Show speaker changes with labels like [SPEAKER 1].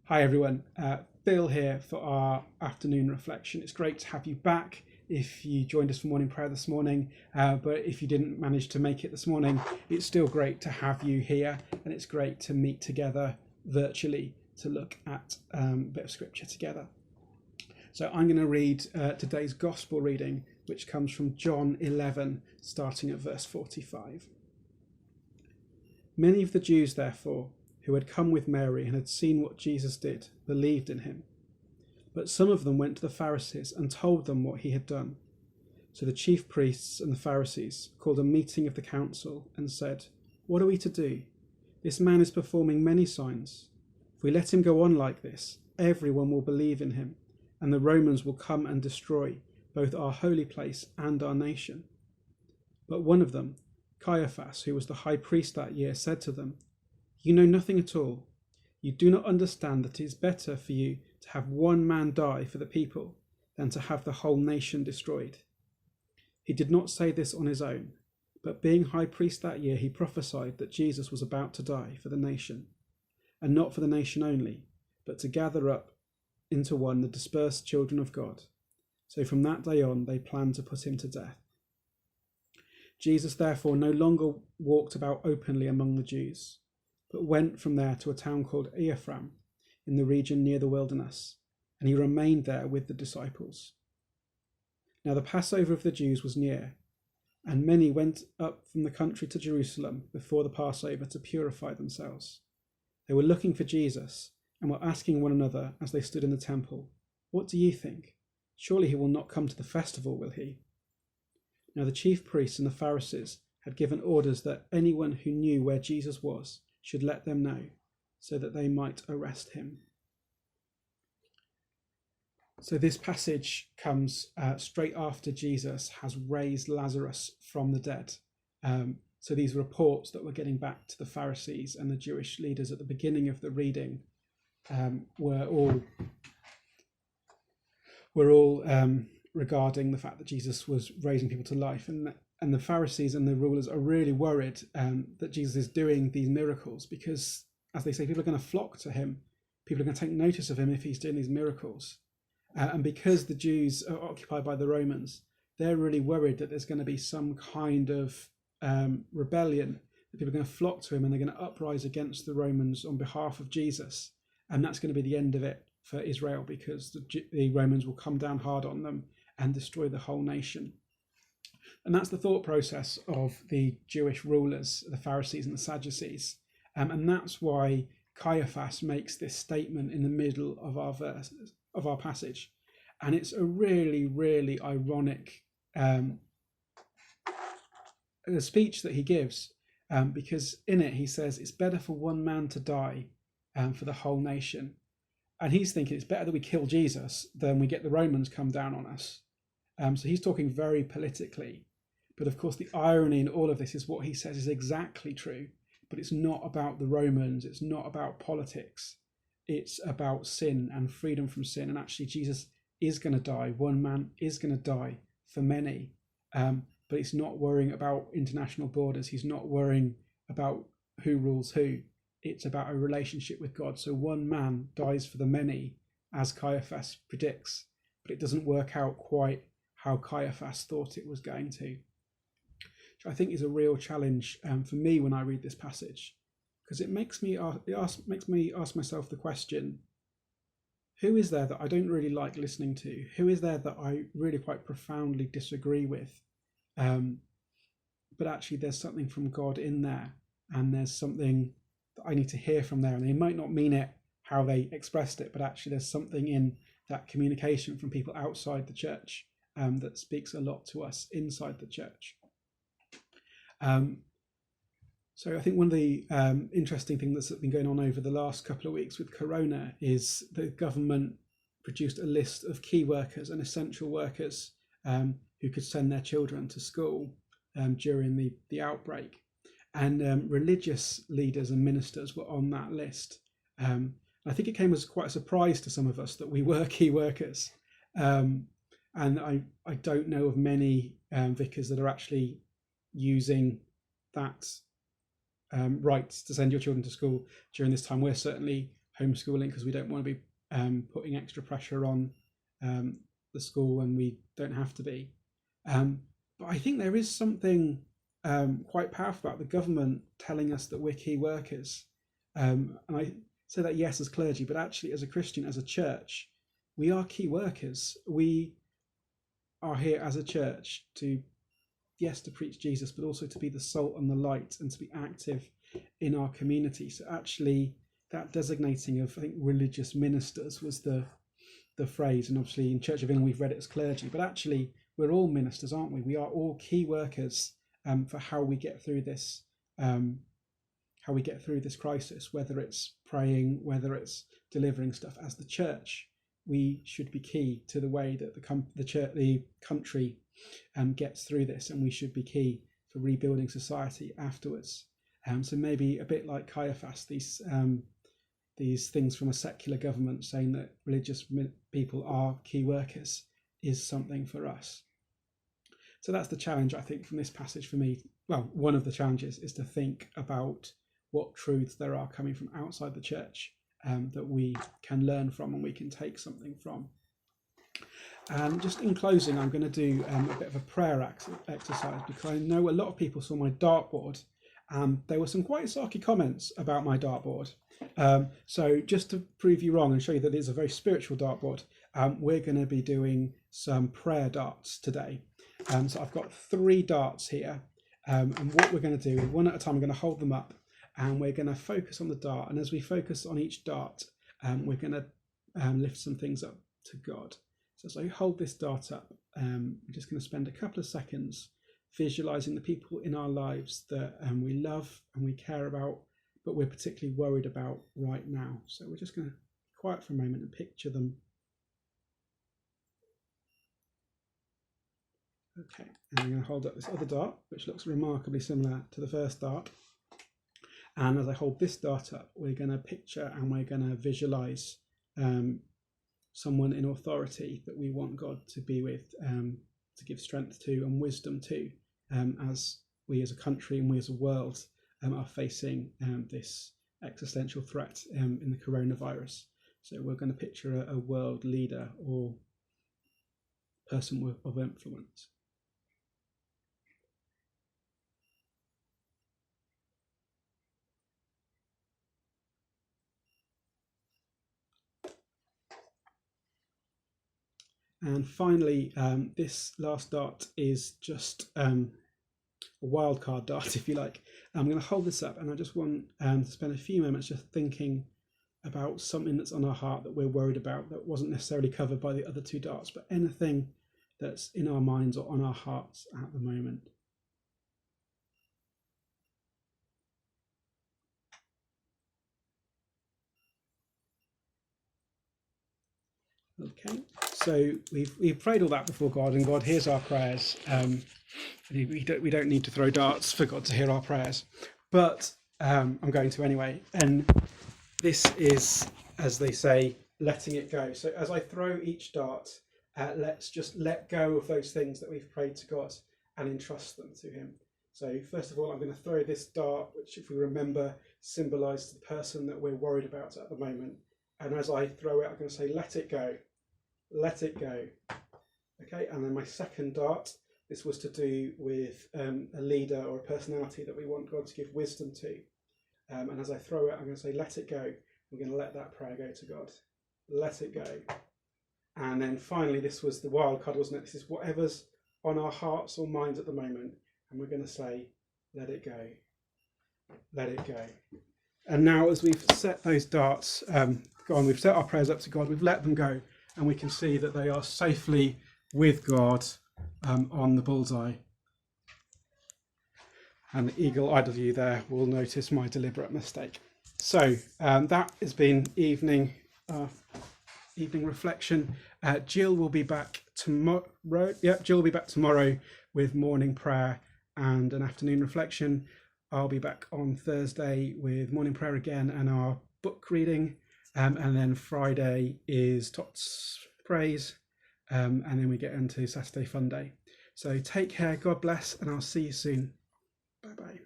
[SPEAKER 1] Hi everyone, Phil here for our afternoon reflection. It's great to have you back if you joined us for morning prayer this morning, but if you didn't manage to make it this morning, it's still great to have you here, and it's great to meet together virtually to look at a bit of scripture together. So I'm going to read today's gospel reading, which comes from John 11, starting at verse 45. Many of the Jews, therefore, who had come with Mary and had seen what Jesus did, believed in him. But some of them went to the Pharisees and told them what he had done. So the chief priests and the Pharisees called a meeting of the council and said, "What are we to do? This man is performing many signs. If we let him go on like this, everyone will believe in him, and the Romans will come and destroy both our holy place and our nation." But one of them, Caiaphas, who was the high priest that year, said to them, "You know nothing at all. You do not understand that it is better for you to have one man die for the people than to have the whole nation destroyed." He did not say this on his own, but being high priest that year, he prophesied that Jesus was about to die for the nation, and not for the nation only, but to gather up into one the dispersed children of God. So from that day on, they planned to put him to death. Jesus therefore no longer walked about openly among the Jews, but went from there to a town called Ephraim in the region near the wilderness, and he remained there with the disciples. Now the Passover of the Jews was near, and many went up from the country to Jerusalem before the Passover to purify themselves. They were looking for Jesus and were asking one another as they stood in the temple, "What do you think? Surely he will not come to the festival, will he?" Now the chief priests and the Pharisees had given orders that anyone who knew where Jesus was should let them know, so that they might arrest him. So this passage comes straight after Jesus has raised Lazarus from the dead. So these reports that we're getting back to the Pharisees and the Jewish leaders at the beginning of the reading were all regarding the fact that Jesus was raising people to life, and the Pharisees and the rulers are really worried that Jesus is doing these miracles because, as they say, people are going to flock to him. People are going to take notice of him if he's doing these miracles. And because the Jews are occupied by the Romans, they're really worried that there's going to be some kind of rebellion, that people are going to flock to him and they're going to uprise against the Romans on behalf of Jesus. And that's going to be the end of it for Israel, because the Romans will come down hard on them and destroy the whole nation. And that's the thought process of the Jewish rulers, the Pharisees and the Sadducees. And that's why Caiaphas makes this statement in the middle of our passage. And it's a really, really ironic speech that he gives, because in it he says it's better for one man to die for the whole nation. And he's thinking it's better that we kill Jesus than we get the Romans come down on us. So he's talking very politically. But of course, the irony in all of this is what he says is exactly true. But it's not about the Romans. It's not about politics. It's about sin and freedom from sin. And actually, Jesus is going to die. One man is going to die for many. But he's not worrying about international borders. He's not worrying about who rules who. It's about a relationship with God. So one man dies for the many, as Caiaphas predicts. But it doesn't work out quite how Caiaphas thought it was going to. Which I think is a real challenge for me when I read this passage, because it makes me ask myself the question: who is there that I don't really like listening to? Who is there that I really quite profoundly disagree with? But actually, there's something from God in there, and there's something that I need to hear from there. And they might not mean it how they expressed it, but actually, there's something in that communication from people outside the church that speaks a lot to us inside the church. So I think one of the interesting things that's been going on over the last couple of weeks with Corona is the government produced a list of key workers and essential workers who could send their children to school during the outbreak. And religious leaders and ministers were on that list. I think it came as quite a surprise to some of us that we were key workers. And I don't know of many vicars that are actually using that right to send your children to school during this time. We're certainly homeschooling because we don't want to be putting extra pressure on the school when we don't have to be. But I think there is something quite powerful about the government telling us that we're key workers. And I say that, yes, as clergy, but actually as a Christian, as a church, we are key workers. We are here as a church to, yes, to preach Jesus, but also to be the salt and the light and to be active in our community. So actually that designating of, I think, religious ministers was the phrase, and obviously in Church of England we've read it as clergy, but actually we're all ministers, aren't we? We are all key workers for how we get through this crisis, whether it's praying, whether it's delivering stuff. As the church, we should be key to the way that the country gets through this, and we should be key for rebuilding society afterwards. So maybe a bit like Caiaphas, these things from a secular government saying that religious people are key workers is something for us. So that's the challenge, I think, from this passage for me. Well, one of the challenges is to think about what truths there are coming from outside the church that we can learn from and we can take something from. And just in closing, I'm going to do a bit of a prayer exercise, because I know a lot of people saw my dartboard. There were some quite sarky comments about my dartboard. So just to prove you wrong and show you that it's a very spiritual dartboard, we're going to be doing some prayer darts today. So I've got 3 darts here, and what we're going to do, one at a time, I'm going to hold them up and we're going to focus on the dart. And as we focus on each dart, we're going to lift some things up to God. So as I hold this dart up, I'm just going to spend a couple of seconds visualizing the people in our lives that we love and we care about, but we're particularly worried about right now. So we're just going to be quiet for a moment and picture them. Okay, and I'm going to hold up this other dart, which looks remarkably similar to the first dart. And as I hold this dart up, we're going to picture and we're going to visualize someone in authority that we want God to be with, to give strength to and wisdom to, as we as a country and we as a world are facing this existential threat in the coronavirus. So we're going to picture a world leader or person of influence. And finally, this last dart is just a wildcard dart, if you like. I'm going to hold this up and I just want to spend a few moments just thinking about something that's on our heart that we're worried about, that wasn't necessarily covered by the other 2 darts, but anything that's in our minds or on our hearts at the moment. Okay, so we've prayed all that before God, and God hears our prayers. We don't need to throw darts for God to hear our prayers, but I'm going to anyway. And this is, as they say, letting it go. So as I throw each dart, let's just let go of those things that we've prayed to God and entrust them to Him. So first of all, I'm going to throw this dart, which, if we remember, symbolised the person that we're worried about at the moment. And as I throw it, I'm going to say, let it go. Let it go. Okay, and then my second dart, this was to do with a leader or a personality that we want God to give wisdom to. And as I throw it, I'm going to say, let it go. We're going to let that prayer go to God. Let it go. And then finally, this was the wild card, wasn't it? This is whatever's on our hearts or minds at the moment. And we're going to say, let it go. Let it go. And now, as we've set those darts, we've set our prayers up to God, we've let them go, and we can see that they are safely with God on the bullseye. And the eagle-eyed of you there will notice my deliberate mistake. So that has been evening reflection. Jill will be back tomorrow. Jill will be back tomorrow with morning prayer and an afternoon reflection. I'll be back on Thursday with morning prayer again and our book reading. And then Friday is Tots Praise. And then we get into Saturday Fun Day. So take care, God bless, and I'll see you soon. Bye-bye.